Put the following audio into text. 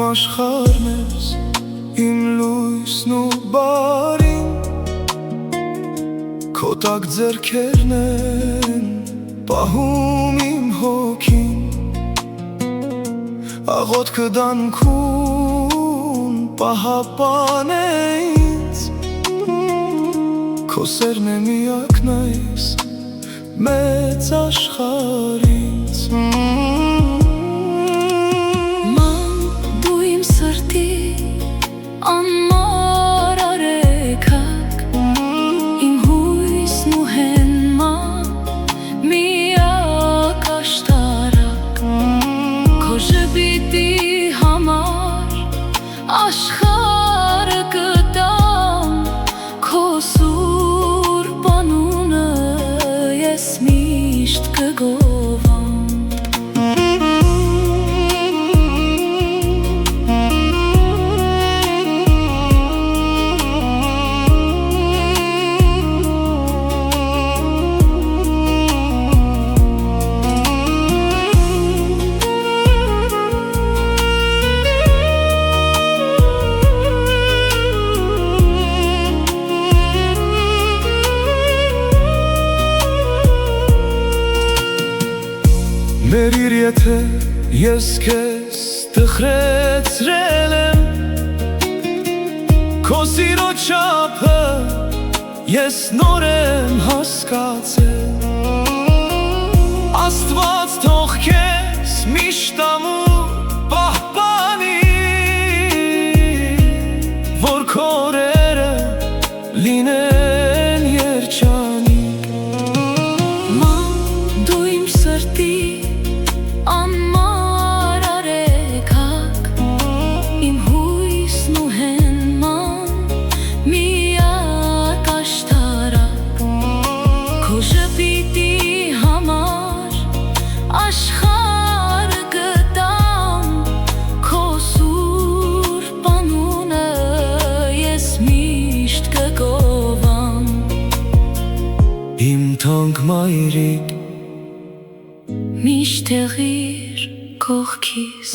աշխարհն ես, իմ լույսն ու բարին, քո տակ ձեռքերն են պահում իմ հոգին, աղոթքը դանքում պահապան է ինձ, քո սերն է միակն այս մեծ աշխարհից։ Ման դու իմ սրտի անմար արեգակ, իմ հույսն ու հենման միակ աշտարակ, քո ժպիտի համար աշխարհը կտամ, քո սուրբ անունը ես միշտ կգովամ։ Մերիր եթե ես քեզ տխրեցրել եմ, քո սիրո չափը ես նոր եմ հասկացել, Աստված թող քեզ միշտ ամուր պահպանի, որ քո օրերը լինեն երջանիկ։ Ման դու իմ սրտի անմար արեգակ, իմ հույսն ու հենման միակ աշտարակ, քո ժպիտի համար աշխարհը կտամ, քո սուրբ անունը ես միշտ կգովամ։ Իմ թանկ մայրիկ, Միշտ եղիր կողքիս։